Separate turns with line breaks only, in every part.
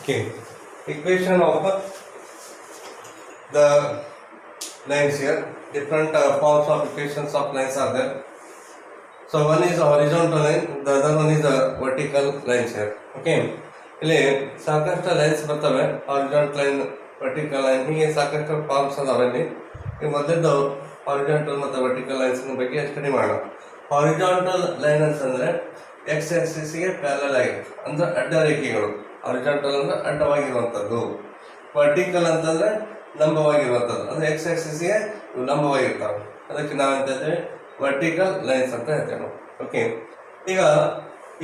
Okay, equation of the lines here. Different forms of equations of lines are there. So one is a horizontal line, the other one is a vertical lines here. Okay, ಇಲ್ಲಿ ಸಾಕಷ್ಟು lines ಬರ್ತವೆ, horizontal line, vertical line, ಹೀಗೆ ಸಾಕಷ್ಟು forms ಅದಾವೆ. ಇಲ್ಲಿ ಈ ಮೊದಲಿದ್ದು horizontal ಮತ್ತು vertical lines ಬಗ್ಗೆ ಸ್ಟಡಿ ಮಾಡೋಣ. ಹಾರಿಜಾಂಟಲ್ ಲೈನ್ ಅಂತಂದ್ರೆ ಎಕ್ಸ್ ಆಕ್ಸಿಸ್ಗೆ ಪ್ಯಾರಲಲ್ ಆಗಿರುತ್ತೆ, ಅಂದ್ರೆ ಅಡ್ಡ ರೇಖೆಗಳು. ಹಾರಿಜಾಂಟಲ್ ಅಂದ್ರೆ ಅಡ್ಡವಾಗಿರುವಂಥದ್ದು, ವರ್ಟಿಕಲ್ ಅಂತಂದ್ರೆ ಲಂಬವಾಗಿರುವಂಥದ್ದು, ಅಂದ್ರೆ ಎಕ್ಸ್ ಆಕ್ಸಿಸ್ಗೆ ಲಂಬವಾಗಿರ್ತಾವೆ. ಅದಕ್ಕೆ ನಾವೆಂತ ಹೇಳ್ತೇವೆ, ವರ್ಟಿಕಲ್ ಲೈನ್ಸ್ ಅಂತ ಹೇಳ್ತೇವೆ ನಾವು. ಓಕೆ, ಈಗ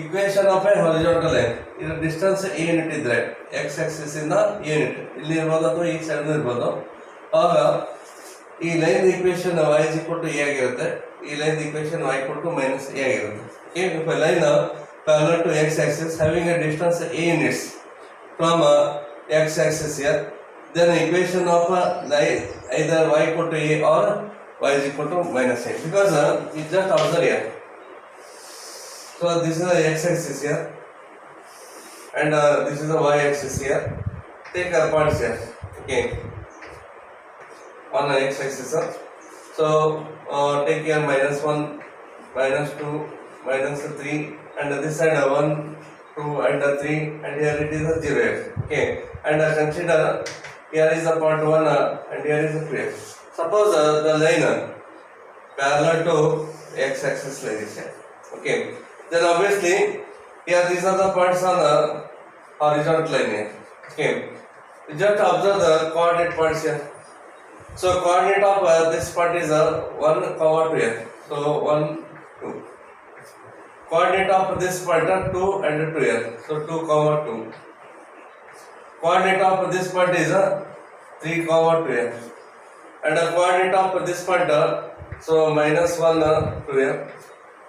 equation of A horizontal line, ಇದರ ಡಿಸ್ಟೆನ್ಸ್ ಎ ಯೂನಿಟ್ ಇದ್ರೆ ಎಕ್ಸ್ ಆಕ್ಸಿಸ್ ಇಂದ ಎ ಯೂನಿಟ್ ಇಲ್ಲಿ ಇರ್ಬೋದು ಅಥವಾ ಈ ಸೈಡ್ ಇರ್ಬೋದು. ಆಗ ಈ line equation y is equal to a ಆಗಿರುತ್ತೆ, ಈ line equation y equal to minus a ಆಗಿರುತ್ತೆ. Okay, if a line parallel to x axis having a distance a units from x axis here, then equation of line either y equal to a or y is equal to minus a, because you just observe here. So this is the x axis here and this is the y axis here. Take our points here. Okay, on the x axis. So take here -1, -2, -3, and this side 1, 2, and 3, and here it is a 0. Okay, and consider here is the point 1 and here is the 3. Suppose the line parallel to x axis like this here. Okay, then obviously here these are the points on the horizontal line here. Okay, just observe the coordinate points here. So coordinate of this point is 1, 2 here. So 1, 2. Coordinate of this point 2 and 2 here. So 2, 2. Coordinate of this point is 3, 2 here. And the coordinate of this point so -1, 2 here.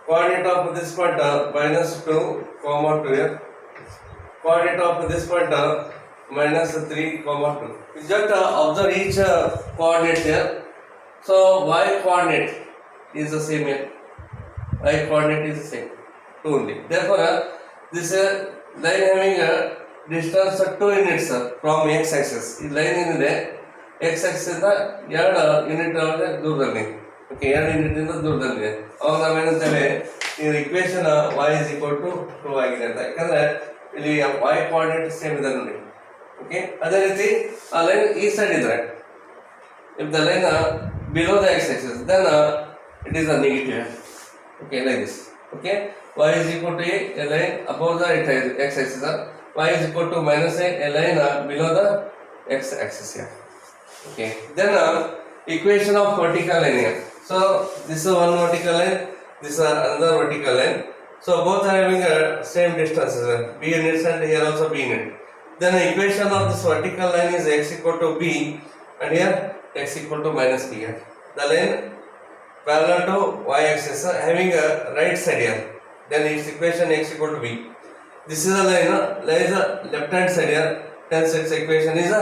Coordinate of this point -2, 2 here. Coordinate of this point -3, 2. Just observe each coordinate here. So y coordinate is the same here. Y coordinate is the same, 2 only. Therefore this line having a distance 2 units from x axis. This line is x axis ಇಂದ 2 unit ದೂರದಲ್ಲಿ. Okay, 2 unit ಇಂದ ದೂರದಲ್ಲಿದೆ. ಅವಾಗ ನಾವೇನಂತೇವೆ, ಈ equation y is equal to 2 ಆಗಿದೆ ಅಂತ. ಯಾಕಂದ್ರೆ ಇಲ್ಲಿ y ಕೋಆರ್ಡಿನೇಟ್ ಸೇಮ್ ಇದೆ ನೋಡಿ. ಓಕೆ, ಅದೇ ರೀತಿ ಆ ಲೈನ್ ಈ ಸೈಡ್ ಇದ್ರೆ, if the line below the x axis then it is a negative. Okay, like this. Okay, y is equal to a line above the x axis, y is equal to -a line below the x axis here. Okay, then equation of vertical line here. So this is one vertical line, this is another vertical line. So both are having a same distances, b units, and here also b unit. Then the equation of this vertical line is x equal to b, and here x equal to -b here. The line parallel to y axis having a right side here, then its equation x equal to b. This is the line lies the left hand side here, hence its equation is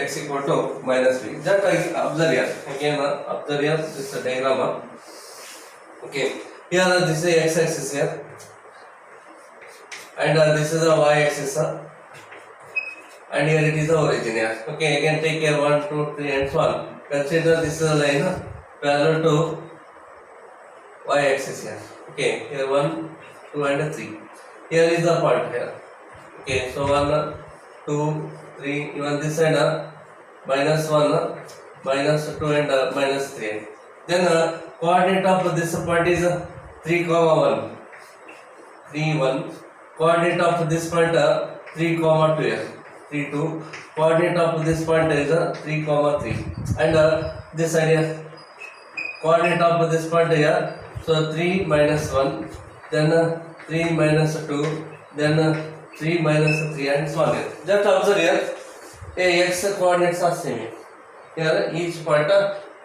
x equal to -b. Just observe here again, observe here this diagram. Okay, here this is x axis here, and this is the y axis, and here it is the origin here. Okay, again take here 1, 2, 3 and so on. Consider this is a line parallel to y axis here. Okay, here 1, 2 and 3. Here is the point here. Okay, so 1, 2, 3, even this side -1, -2 and -3. Then coordinate of this point is 3, 1, 3, 1. Coordinate of this point 3, 2 here, 3, 2. Coordinate of this point is 3, 3. And this side here, coordinate of this point here, so 3, -1, then 3, -2, then 3, -3 and so on here. Just observe here, x coordinates are same here. Each point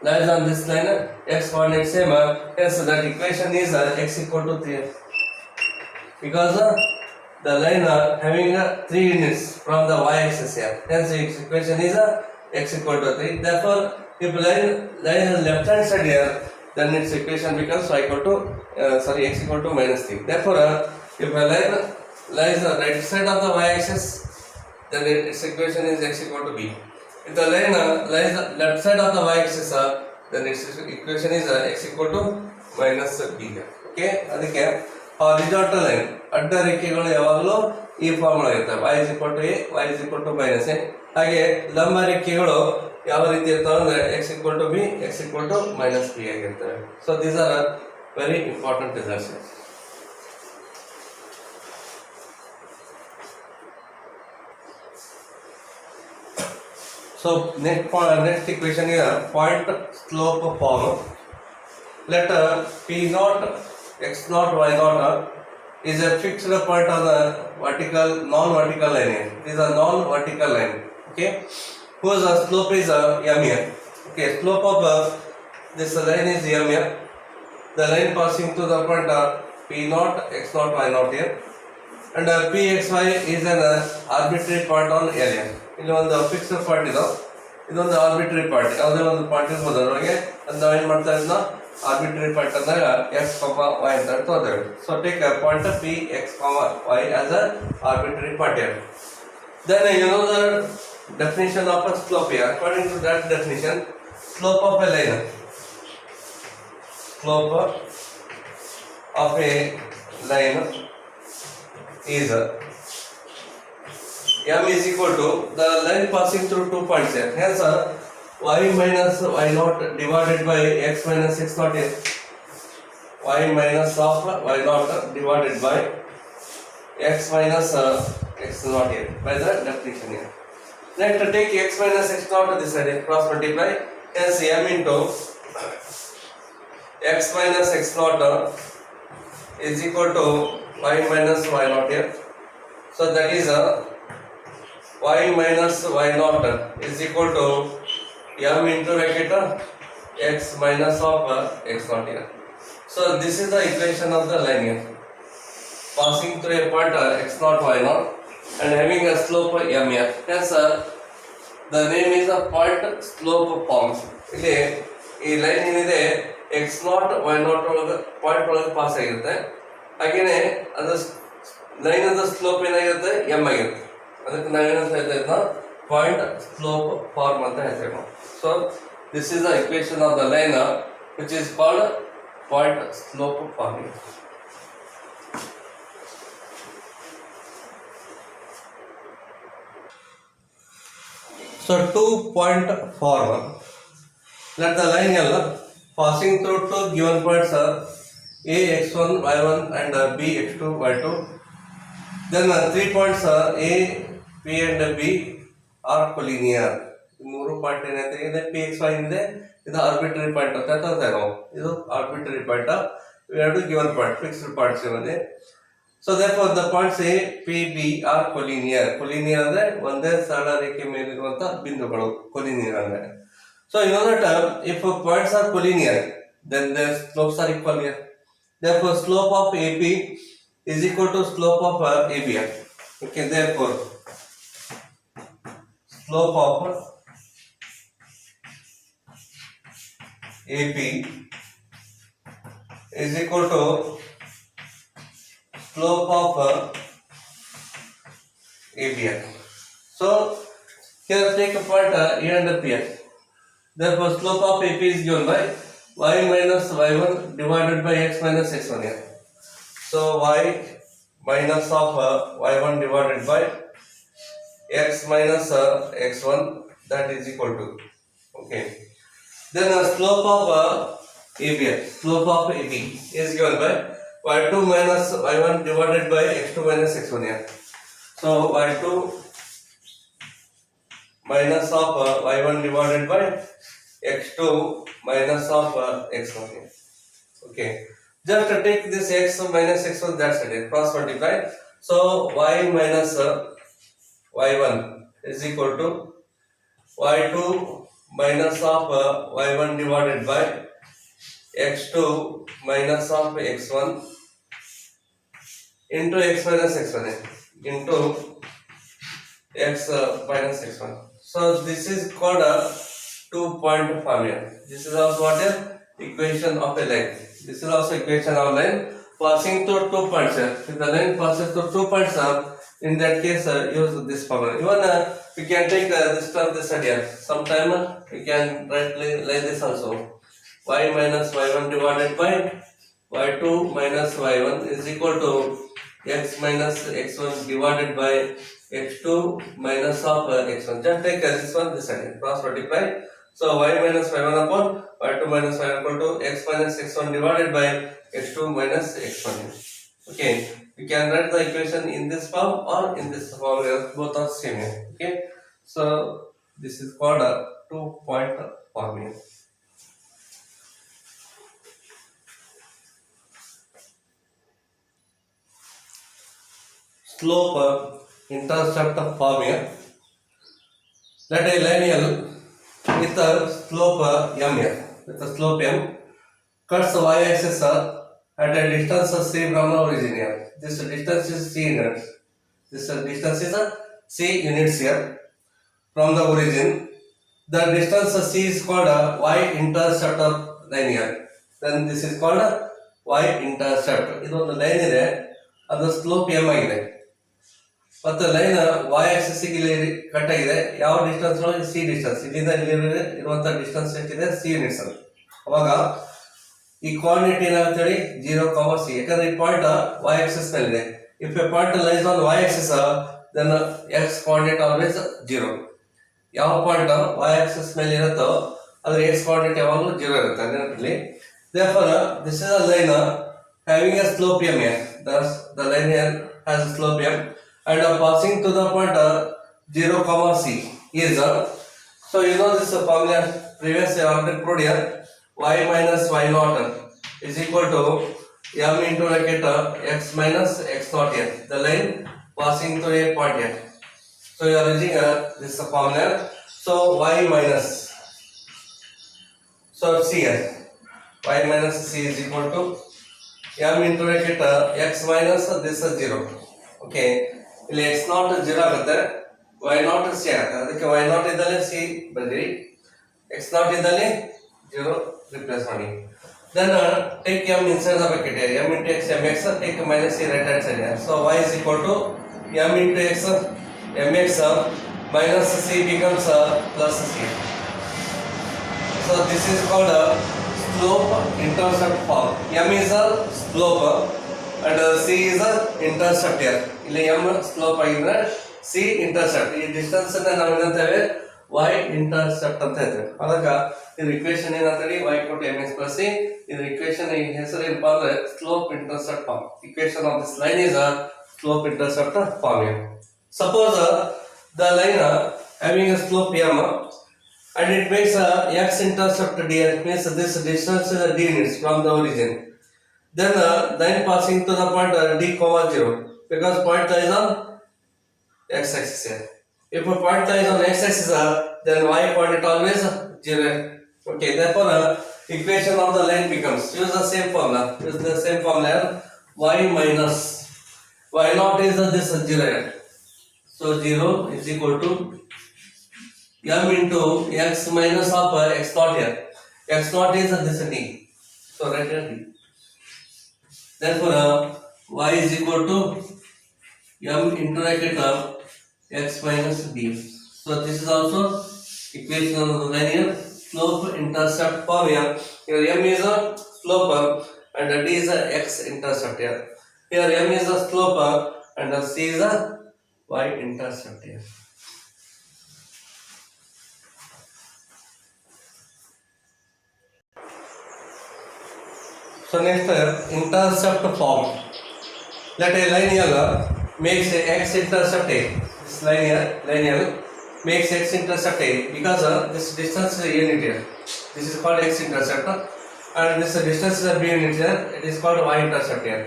lies on this line, x coordinate same. Yes, that equation is x equal to 3, because the line having 3 units from the y axis here, hence its equation is x equal to 3. Therefore if line lies on left hand side here, then its equation becomes y equal to x equal to -3. Therefore if a line lies on the right side of the y axis, then its equation is x equal to b. If the line lies left side of the y-axis, then its equation is x equal to minus b. Okay, ಅದಕ್ಕೆ horizontal line ಅಡ್ಡ ರೇಖೆಗಳು ಯಾವಾಗಲೂ ಈ formula ಇರುತ್ತೆ, y is equal to a, y is equal to minus a. ಹಾಗೆ ಲಂಬ ರೇಖೆಗಳು ಯಾವ ರೀತಿ ಇರ್ತವೆ ಅಂದ್ರೆ x equal to b, x equal to minus b ಆಗಿರ್ತವೆ. So these are very important results. So next equation is point slope form. Let p naught x naught y naught is a fixed point on the vertical non-vertical line. It is a non-vertical line. Okay, whose slope is m here. Okay, slope of this line is m here. The line passing to the point p naught x naught y naught here, and pxy is an arbitrary point on area. ಇಲ್ಲಿ ಒಂದು fixed point ಇದೊಂದು arbitrary point, ಯಾವುದೇ ಒಂದು point ಇರ್ಬೋದು ಅದರೊಳಗೆ. ನಾವು ಏನು ಮಾಡ್ತಾ ಇದ್ನ ಆರ್ಬಿಟ್ರರಿ ಪಾಯಿಂಟ್ ಅಂದಾಗ ಎಕ್ಸ್ ವೈ ಅಂತ ತೋರ್ತೇವೆ. So take point P X Y as a arbitrary point here. Then you know the definition of a slope here. According to that definition, slope of a line is m is equal to the line passing through 2 points here. Hence y minus y naught divided by x minus x naught here. Y minus of y naught divided by x minus x naught here by the definition here. Next take x minus x naught to this side, cross multiply. Hence m into x minus x naught is equal to y minus y naught here. So that is y minus y naught is equal to m into bracket x minus of x naught here. So this is the equation of the line here, passing through a point x naught y naught and having a slope m here. Hence the name is a point slope form. ಇಲ್ಲಿ ಈ line ಏನಿದೆ x naught y naught ಒಳಗೆ point ಒಳಗೆ pass ಆಗಿರುತ್ತೆ. ಹಾಗೇನೆ ಅದು line ಅದ slope ಏನಾಗಿರುತ್ತೆ m ಆಗಿರುತ್ತೆ. ಅದಕ್ಕೆ ನಾವೇನಂತ ಹೇಳ್ತಾ ಇದ್ನ ಪಾಯಿಂಟ್ ಸ್ಲೋಪ್ ಫಾರ್ಮ್ ಅಂತ ಹೇಳ್ತೇವೆ. So this is the equation of the line which is called point slope form. So 2-point form. Let the line L passing through two given points a x1 y1 and b x2 y2. Then 3 points a p and b are collinear. ಮೂರು point ಏನೈತೆ ಇದೆ P X Y ಇದೆ, ಇದು arbitrary point ಅಂತ ಹೇಳ್ತೇವೆ ನಾವು. ಇದು arbitrary point, ಎರಡು ಗಿವನ್ ಪಾಯಿಂಟ್ ಫಿಕ್ಸ್ಡ್ ಪಾಯಿಂಟ್ಸ್ ಇವೆ. So therefore the points a p b are collinear. collinear ಅಂದ್ರೆ ಒಂದೇ ಸರಳ ರೇಖೆ ಮೇಲಿರುವಂತ ಬಿಂದುಗಳು collinear ಅಂದ್ರೆ. So you know that if points are collinear, then their slopes are equal here. Therefore slope of AP is equal to slope of AB. Okay, therefore slope of AP is equal to slope of AB. So here take a point A and P. Therefore slope of AP is given by y minus y1 divided by x minus x1 here. So y minus of y1 divided by x minus x1, that is equal to, okay. Then slope of AB is given by y2 minus y1 divided by x2 minus x1 here. So y2 minus of y1 divided by x2 minus of x1 here. Okay, just take this x minus x1, that's it, cross multiply. So y minus y1 is equal to y2 minus of y1 divided by x2 minus of x1 into x minus x1 into x minus x1. So this is called a 2-point formula. This is also what is equation of a line. This is also equation of line passing through 2 points. If the line passes through 2 points, in that case use this formula. Even we can take this term this idea. Sometime we can write like this also. Y minus y1 divided by y2 minus y1 is equal to x minus x1 divided by x2 minus of x1. Just take this one, this idea, cross multiply. So y minus y1 upon y2 minus y1 equal to x minus x1 divided by x2 minus x1. Okay, you can write the equation in this form or in this form, both are same here. Okay, so this is called a 2-point formula. Slope intercept formula. Let a linear with a slope m here, with a slope m cuts the y-axis at a distance of c from the origin here. This distance is c units. This distance is c units here from the origin. The distance c is called a y-intercept of line here. Then this is called a y-intercept. ಇದು ಒಂದು line ಇದೆ, ಅದು slope m ಆಗಿದೆ. ಮತ್ತು line y-axis ಗೆ cut ಆಗಿದೆ. ಯಾವ distance ಒಳಗೆ c ಡಿಸ್ಟೆನ್ಸ್, ಇಲ್ಲಿಂದ ಇಲ್ಲಿ ಇರುವಂತ ಡಿಸ್ಟೆನ್ಸ್ ಎಷ್ಟಿದೆ c ಯೂನಿಟ್ಸ್ ಅಂತ. ಅವಾಗ ಈ ಕೋಆರ್ಡಿನೇಟ್ ಏನಾಗುತ್ತೆ ಹೇಳಿ 0, c. ಯಾಕಂದ್ರೆ ಈ ಪಾಯಿಂಟ್ y-axis ನಲ್ಲಿದೆ. If A point lies on y-axis then x coordinate always 0. ಯಾವ ಪಾಯಿಂಟ್ y-axis ಮೇಲೆ ಇರುತ್ತೋ ಅದ್ರ x coordinate ಯಾವಾಗಲೂ 0 ಇರುತ್ತೆ ನೆನಪಿರಲಿ. Therefore this is a line having a slope m here. Thus the line here has a slope m and passing to the point 0, c is so you know this formula previously already proved here. Y minus y naught is equal to m into bracket x minus x naught here. The line passing to a point here. So you are using this formula. So y minus, so c here, y minus c is equal to m into bracket x minus this is 0. Okay, ಇಲ್ಲಿ x naught 0 ಆಗುತ್ತೆ, y naught c ಆಗುತ್ತೆ. ಅದಕ್ಕೆ y naught ಇದ್ದಲ್ಲಿ c ಬರೆದಿರಿ, x naught ಇದ್ದಲ್ಲಿ 0 replace ಮಾಡಿ. Then take m inside the bracket here, m into x mx, take minus c right hand side here. So y is equal to m into x mx minus c becomes plus c. So this is called a slope intercept form. M is a slope and c is a intercept here. ಇಲ್ಲಿ m slope ಆಗಿದ್ರೆ c intercept. ಈ distance ಅನ್ನ ನಾವು ಏನಂತೇವೆ y intercept ಅಂತ ಹೇಳ್ತೇವೆ. ಆದಾಗ ಇದು equation ಏನಂತೇಳಿ y = mx + c. ಇದು ಇಕ್ವೇಶನ್ ಈ ಹೆಸರು ಏನಪ್ಪ ಅಂದ್ರೆ slope intercept form. Equation of this line is a slope intercept formula. Suppose the line having a slope m and it makes a x-intercept d, it means this distance is d units from the origin. Then line passing to the point d, 0 because point lies on x-axis here. If a point lies on x-axis then y coordinate always 0. Okay, therefore equation of the line becomes, use the same formula, y minus y naught is this 0 here. So 0 is equal to m into x minus of x naught here. X naught is this d. So write here d. Therefore y is equal to m into bracket x minus d. So this is also equation of the linear slope intercept formula. Here m is a slope and d is a x intercept here. Here m is a slope and c is a y intercept here. So next intercept form. Let a linear makes a x intercept a. This linear makes x intercept a because this distance is a unit here. This is called x intercept and this distance is a b unit here. It is called y intercept here.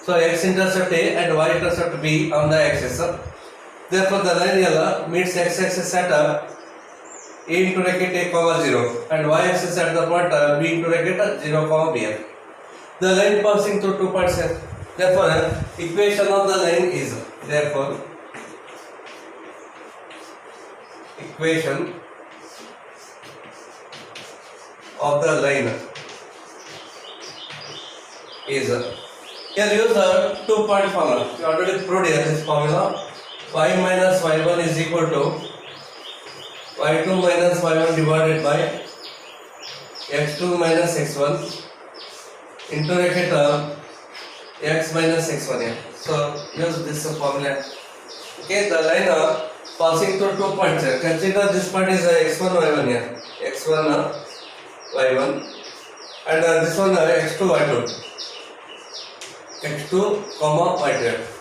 So x intercept a and y intercept b on the axis. Therefore the linear meets x axis at a into bracket a, 0 and y axis at the point b into bracket 0, b here. The line passing through 2 points here. Therefore equation of the line is, therefore equation of the line is Here use the 2-point formula. We already proved here this formula. Y minus y1 is equal to y2 minus y1 divided by x2 minus x1 into bracket x minus x1 here. So use this formula. Okay, the line passing through 2 points here. Consider this point is x1 y1 here. x1 y1 and this one x2 y2. x2 comma y2.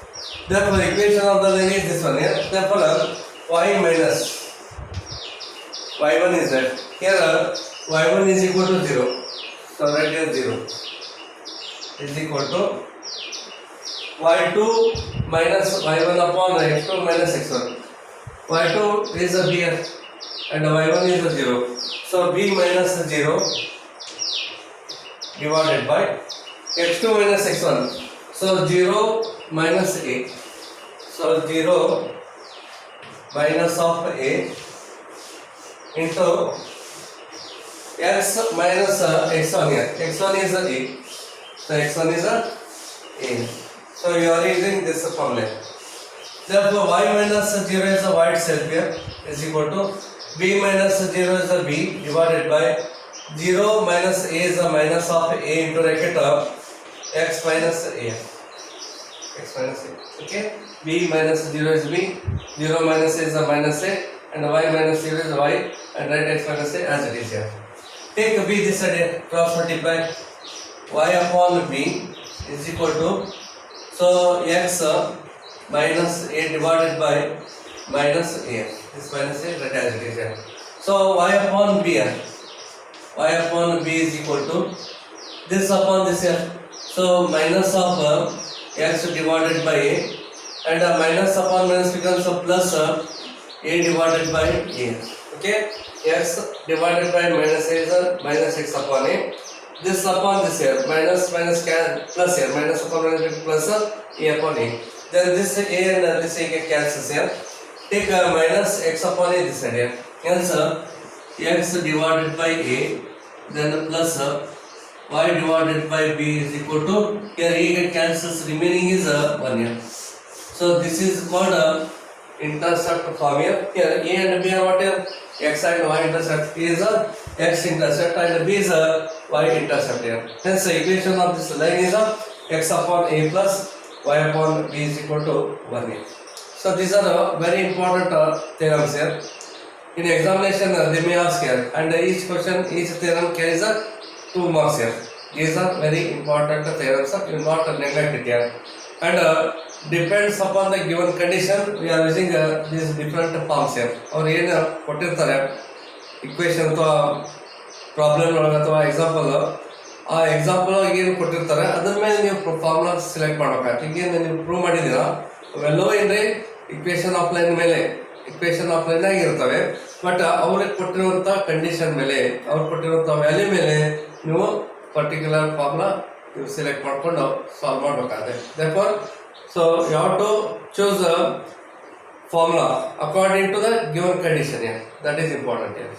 Therefore equation of the line is this one here. Therefore y minus y1 is that. Here y1 is equal to 0. So write here 0 is equal to y2 minus y1 upon x2 minus x1. y2 is a b and y1 is a 0. So b minus 0 divided by x2 minus x1. So 0 minus a. So 0 minus of a into x minus x1 here. x1 is a. So x1 is a. So you are using this formula. Therefore y minus 0 is a y itself here is equal to b minus 0 is a b divided by 0 minus a is a minus of a into bracket of x minus a. X minus a. Okay. B minus 0 is b. 0 minus a is a minus a and y minus 0 is y and write x minus a as it is here. Take b this side here. Cross multiply. Y upon b is equal to so x minus a divided by minus a. This minus a write as it is here. So y upon b here. Y upon b is equal to this upon this here. So minus of x divided by a and minus upon minus becomes a plus a divided by a. Okay, x divided by minus a is a minus x upon a. This upon this here minus minus plus here minus upon minus plus a upon a. Then this a and this a get cancels here. Take minus x upon a this side here. Hence x divided by a then plus y divided by b is equal to here a get cancels remaining is 1 here. So this is called intercept form here. Here a and b are what here? X and y intercept. A is a x intercept and b is a y intercept here. Hence the equation of this line is x upon a plus y upon b is equal to 1 here. So these are very important theorems here. In examination they may ask here and each question, each theorem carries 2 marks here. These are very important theorems, you will not neglect it here. And depends upon the given condition we are using these different forms here. Or ಏನು ಕೊಟ್ಟಿರ್ತಾರೆ equation ಅಥವಾ problem ಅಥವಾ example ಆ example ಏನು ಕೊಟ್ಟಿರ್ತಾರೆ ಅದ್ರ ಮೇಲೆ ನೀವು ಫಾರ್ಮುಲಾ ಸೆಲೆಕ್ಟ್ ಮಾಡಬೇಕಾಗುತ್ತೆ. ಈಗ ನೀವು ಪ್ರೂವ್ ಮಾಡಿದ್ದೀರಾ ಅವೆಲ್ಲವೂ ಏನ್ರಿ ಇಕ್ವೇಶನ್ ಆಫ್ ಲೈನ್ ಮೇಲೆ ಇಕ್ವೇಶನ್ ಆಫ್ ಲೈನ್ ಆಗಿರ್ತವೆ. ಬಟ್ ಅವ್ರಿಗೆ ಕೊಟ್ಟಿರುವಂಥ ಕಂಡೀಷನ್ ಮೇಲೆ ಅವ್ರು ಕೊಟ್ಟಿರುವಂಥ ವ್ಯಾಲ್ಯೂ ಮೇಲೆ ನೀವು ಪರ್ಟಿಕ್ಯುಲರ್ ಫಾರ್ಮುಲಾ ನೀವು ಸೆಲೆಕ್ಟ್ ಮಾಡಿಕೊಂಡು ಸಾಲ್ವ್ ಮಾಡಬೇಕಾಗುತ್ತೆ. therefore so you have to choose a formula according to the given condition here. That is important here.